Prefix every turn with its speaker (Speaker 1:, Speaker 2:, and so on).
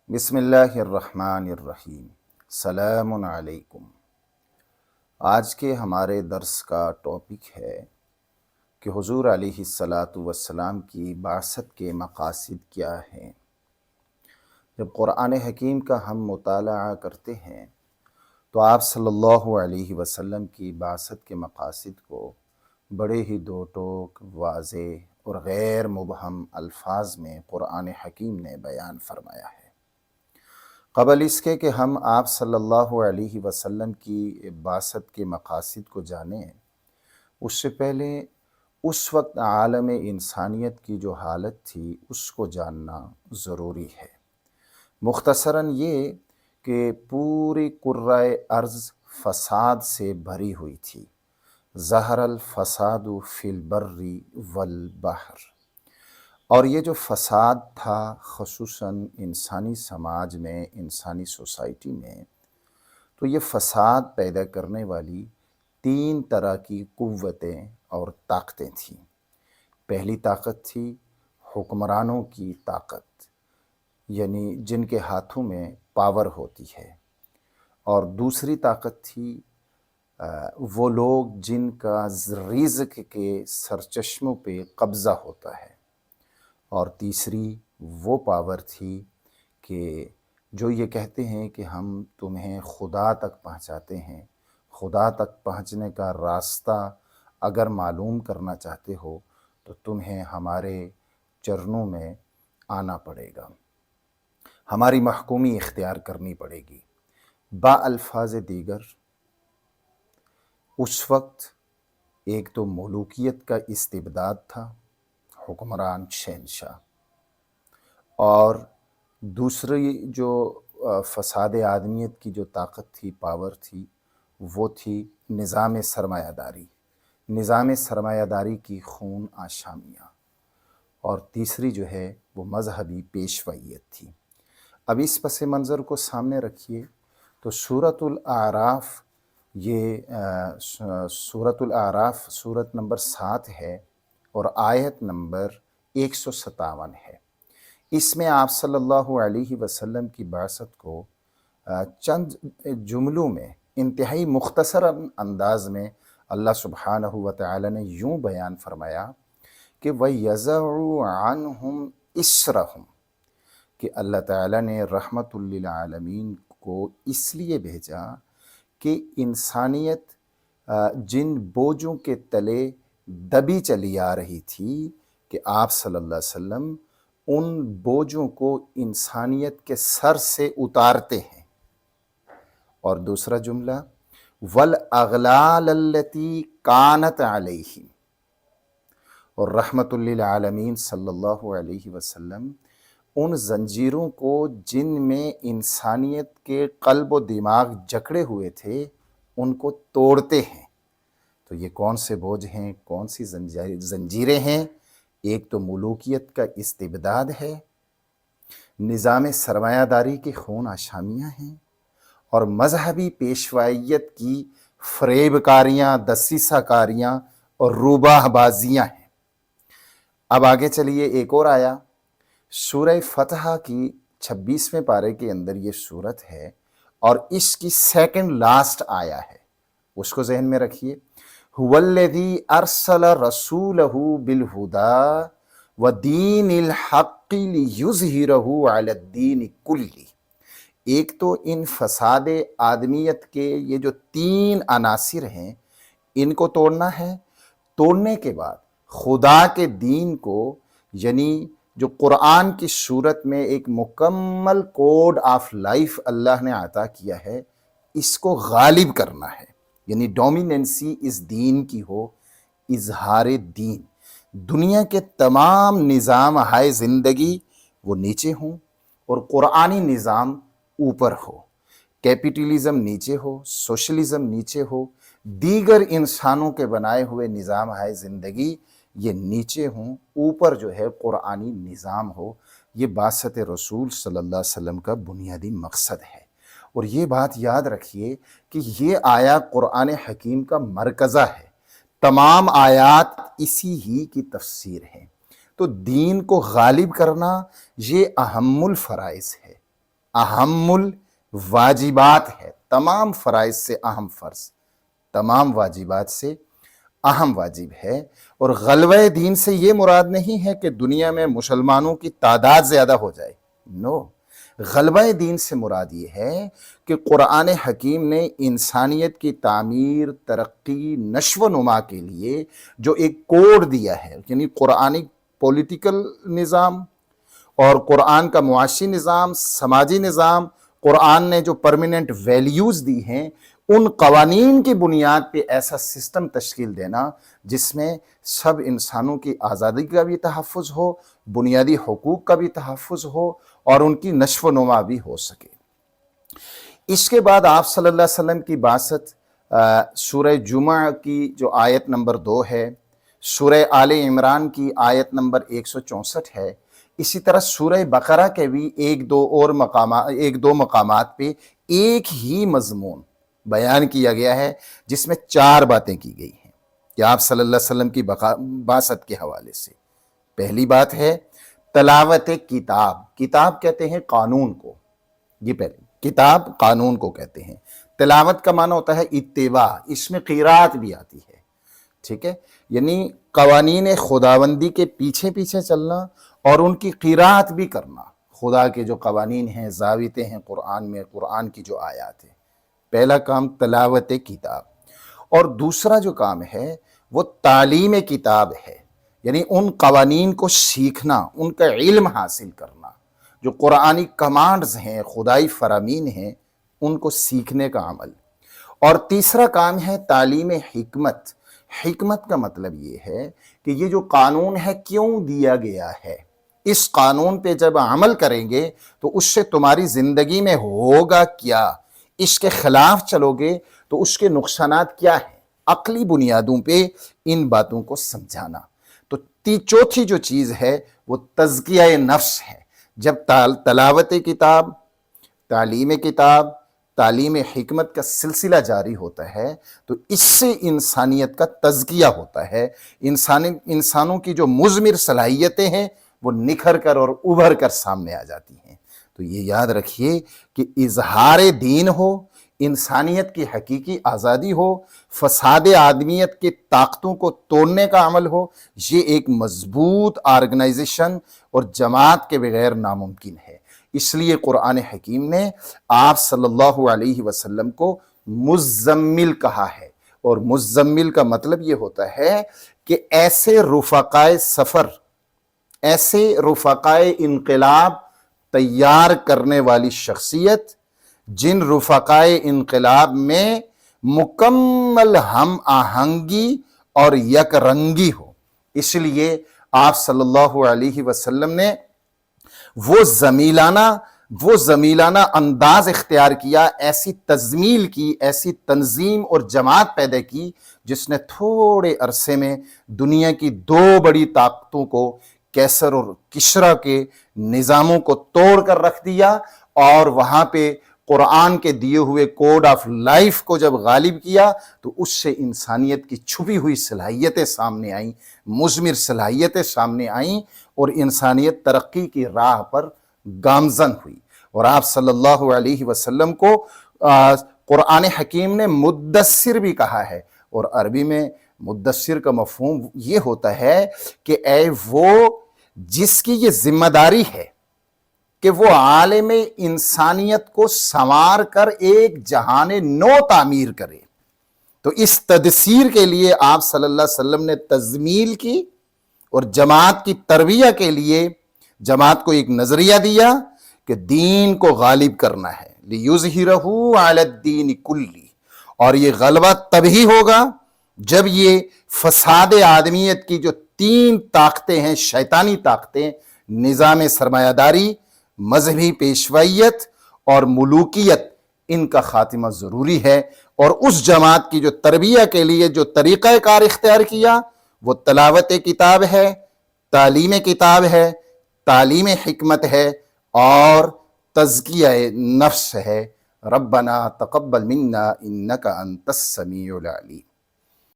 Speaker 1: بسم اللہ الرحمن الرحیم۔ سلام علیکم۔ آج کے ہمارے درس کا ٹاپک ہے کہ حضور علیہ الصلاۃ والسلام کی بعثت کے مقاصد کیا ہیں۔ جب قرآن حکیم کا ہم مطالعہ کرتے ہیں تو آپ صلی اللہ علیہ وسلم کی بعثت کے مقاصد کو بڑے ہی دو ٹوک، واضح اور غیر مبہم الفاظ میں قرآن حکیم نے بیان فرمایا ہے۔ قبل اس کے کہ ہم آپ صلی اللہ علیہ وسلم کی بعثت کے مقاصد کو جانیں، اس سے پہلے اس وقت عالم انسانیت کی جو حالت تھی اس کو جاننا ضروری ہے۔ مختصراً یہ کہ پوری کرۂ ارض فساد سے بھری ہوئی تھی۔ ظہر الفساد فی البر والبحر، اور یہ جو فساد تھا خصوصاً انسانی سماج میں، انسانی سوسائٹی میں، تو یہ فساد پیدا کرنے والی تین طرح کی قوتیں اور طاقتیں تھیں۔ پہلی طاقت تھی حکمرانوں کی طاقت، یعنی جن کے ہاتھوں میں پاور ہوتی ہے، اور دوسری طاقت تھی وہ لوگ جن کا رزق کے سرچشموں پہ قبضہ ہوتا ہے، اور تیسری وہ پاور تھی کہ جو یہ کہتے ہیں کہ ہم تمہیں خدا تک پہنچاتے ہیں، خدا تک پہنچنے کا راستہ اگر معلوم کرنا چاہتے ہو تو تمہیں ہمارے چرنوں میں آنا پڑے گا، ہماری محکومی اختیار کرنی پڑے گی۔ با الفاظ دیگر اس وقت ایک تو ملوکیت کا استبداد تھا، حکمران شہنشاہ، اور دوسری جو فساد آدمیت کی جو طاقت تھی، پاور تھی، وہ تھی نظام سرمایہ داری، نظام سرمایہ داری کی خون آشامیاں، اور تیسری جو ہے وہ مذہبی پیشوائیت تھی۔ اب اس پس منظر کو سامنے رکھیے تو سورۃ الاعراف، یہ سورۃ الاعراف سورت نمبر 7 ہے اور آیت نمبر 157 ہے۔ اس میں آپ صلی اللہ علیہ وسلم کی بعثت کو چند جملوں میں انتہائی مختصر انداز میں اللہ سبحانہ وتعالی نے یوں بیان فرمایا کہ وَيَزَعُ عَنْهُمْ إِسْرَهُمْ، کہ اللہ تعالیٰ نے رحمت للعالمین کو اس لیے بھیجا کہ انسانیت جن بوجھوں کے تلے دبی چلی آ رہی تھی کہ آپ صلی اللہ علیہ وسلم ان بوجھوں کو انسانیت کے سر سے اتارتے ہیں۔ اور دوسرا جملہ وَالْأَغْلَالَ الَّتِي كَانَتْ عَلَيْهِمْ، اور رحمت للعالمین صلی اللہ علیہ وسلم ان زنجیروں کو جن میں انسانیت کے قلب و دماغ جکڑے ہوئے تھے ان کو توڑتے ہیں۔ تو یہ کون سے بوجھ ہیں، کون سی زنجیریں ہیں؟ ایک تو ملوکیت کا استبداد ہے، نظام سرمایہ داری کی خون آشامیاں ہیں، اور مذہبی پیشوائیت کی فریب کاریاں، دسیسہ کاریاں اور روباہ بازیاں ہیں۔ اب آگے چلیے، ایک اور آیا سورہ فتح کی 26ویں پارے کے اندر یہ صورت ہے، اور اس کی سیکنڈ لاسٹ آیا ہے، اس کو ذہن میں رکھیے۔ هُوَ الَّذِي أَرْسَلَ رَسُولَهُ بِالْهُدَى وَدِينِ الْحَقِّ لِيُظْهِرَهُ عَلَى الدِّينِ كُلِّهِ۔ ایک تو ان فساد آدمیت کے یہ جو تین عناصر ہیں ان کو توڑنا ہے، توڑنے کے بعد خدا کے دین کو، یعنی جو قرآن کی صورت میں ایک مکمل کوڈ آف لائف اللہ نے عطا کیا ہے، اس کو غالب کرنا ہے، یعنی ڈومیننسی اس دین کی ہو، اظہار دین، دنیا کے تمام نظام ہائے زندگی وہ نیچے ہوں اور قرآنی نظام اوپر ہو، کیپیٹلزم نیچے ہو، سوشلزم نیچے ہو، دیگر انسانوں کے بنائے ہوئے نظام ہائے زندگی یہ نیچے ہوں، اوپر جو ہے قرآنی نظام ہو۔ یہ بعثت رسول صلی اللہ علیہ وسلم کا بنیادی مقصد ہے۔ اور یہ بات یاد رکھیے کہ یہ آیا قرآن حکیم کا مرکزہ ہے، تمام آیات اسی ہی کی تفسیر ہیں۔ تو دین کو غالب کرنا یہ اہم الفرائض ہے۔ اہم الواجبات ہے، تمام فرائض سے اہم فرض، تمام واجبات سے اہم واجب ہے۔ اور غلبہ دین سے یہ مراد نہیں ہے کہ دنیا میں مسلمانوں کی تعداد زیادہ ہو جائے، نو، غلبہ دین سے مراد یہ ہے کہ قرآن حکیم نے انسانیت کی تعمیر، ترقی، نشو و نما کے لیے جو ایک کوڈ دیا ہے، یعنی قرآنی پولیٹیکل نظام اور قرآن کا معاشی نظام، سماجی نظام، قرآن نے جو پرماننٹ ویلیوز دی ہیں، ان قوانین کی بنیاد پہ ایسا سسٹم تشکیل دینا جس میں سب انسانوں کی آزادی کا بھی تحفظ ہو، بنیادی حقوق کا بھی تحفظ ہو اور ان کی نشو و نما بھی ہو سکے۔ اس کے بعد آپ صلی اللہ علیہ وسلم کی بعثت سورہ جمعہ کی جو آیت نمبر 2 ہے، سورہ آل عمران کی آیت نمبر 164 ہے، اسی طرح سورہ بقرہ کے بھی ایک دو مقامات پہ ایک ہی مضمون بیان کیا گیا ہے جس میں 4 باتیں کی گئی ہیں کہ آپ صلی اللہ علیہ وسلم کی بعثت کے حوالے سے۔ پہلی بات ہے تلاوت کتاب، کتاب کہتے ہیں قانون کو، یہ پہلے کتاب قانون کو کہتے ہیں۔ تلاوت کا معنی ہوتا ہے اتباع، اس میں قرات بھی آتی ہے، ٹھیک ہے، یعنی قوانین خداوندی کے پیچھے پیچھے چلنا اور ان کی قرات بھی کرنا، خدا کے جو قوانین ہیں، ضابطے ہیں قرآن میں، قرآن کی جو آیات ہیں۔ پہلا کام تلاوت کتاب، اور دوسرا جو کام ہے وہ تعلیم کتاب ہے، یعنی ان قوانین کو سیکھنا، ان کا علم حاصل کرنا، جو قرآنی کمانڈز ہیں، خدائی فرامین ہیں، ان کو سیکھنے کا عمل۔ اور تیسرا کام ہے تعلیم حکمت۔ حکمت کا مطلب یہ ہے کہ یہ جو قانون ہے کیوں دیا گیا ہے، اس قانون پہ جب عمل کریں گے تو اس سے تمہاری زندگی میں ہوگا کیا، اس کے خلاف چلو گے تو اس کے نقصانات کیا ہیں، عقلی بنیادوں پہ ان باتوں کو سمجھانا۔ تو چوتھی جو چیز ہے وہ تزکیہ نفس ہے۔ جب تلاوت کتاب، تعلیم کتاب، تعلیم حکمت کا سلسلہ جاری ہوتا ہے تو اس سے انسانیت کا تزکیہ ہوتا ہے، انسانوں کی جو مضمر صلاحیتیں ہیں وہ نکھر کر اور ابھر کر سامنے آ جاتی ہیں۔ تو یہ یاد رکھیے کہ اظہار دین ہو، انسانیت کی حقیقی آزادی ہو، فساد آدمیت کی طاقتوں کو توڑنے کا عمل ہو، یہ ایک مضبوط آرگنائزیشن اور جماعت کے بغیر ناممکن ہے۔ اس لیے قرآن حکیم نے آپ صلی اللہ علیہ وسلم کو مزمل کہا ہے، اور مزمل کا مطلب یہ ہوتا ہے کہ ایسے رفقائے سفر، ایسے رفقائے انقلاب تیار کرنے والی شخصیت جن رفقائے انقلاب میں مکمل ہم آہنگی اور یک رنگی ہو۔ اس لیے آپ صلی اللہ علیہ وسلم نے وہ زمیلانہ انداز اختیار کیا، ایسی تزمیل کی، ایسی تنظیم اور جماعت پیدا کی جس نے تھوڑے عرصے میں دنیا کی 2 بڑی طاقتوں کو، کیسر اور کسریٰ کے نظاموں کو توڑ کر رکھ دیا، اور وہاں پہ قرآن کے دیے ہوئے کوڈ آف لائف کو جب غالب کیا تو اس سے انسانیت کی چھپی ہوئی صلاحیتیں سامنے آئیں، مضمر صلاحیتیں سامنے آئیں، اور انسانیت ترقی کی راہ پر گامزن ہوئی۔ اور آپ صلی اللہ علیہ وسلم کو قرآن حکیم نے مدثر بھی کہا ہے، اور عربی میں مدثر کا مفہوم یہ ہوتا ہے کہ اے وہ جس کی یہ ذمہ داری ہے کہ وہ عالم انسانیت کو سنوار کر ایک جہان نو تعمیر کرے۔ تو اس تدثیر کے لیے آپ صلی اللہ علیہ وسلم نے تزمیل کی، اور جماعت کی تربیہ کے لیے جماعت کو ایک نظریہ دیا کہ دین کو غالب کرنا ہے، لِيُظْهِرَهُ عَلَى الدِّينِ كُلِّهِ، اور یہ غلبہ تبھی ہوگا جب یہ فساد آدمیت کی جو 3 طاقتیں ہیں، شیطانی طاقتیں، نظام سرمایہ داری، مذہبی پیشوائیت اور ملوکیت، ان کا خاتمہ ضروری ہے۔ اور اس جماعت کی جو تربیہ کے لیے جو طریقہ کار اختیار کیا وہ تلاوت کتاب ہے، تعلیم کتاب ہے، تعلیم حکمت ہے، اور تزکیہ نفس ہے۔ ربنا تقبل منا انک انت السمیع العلیم۔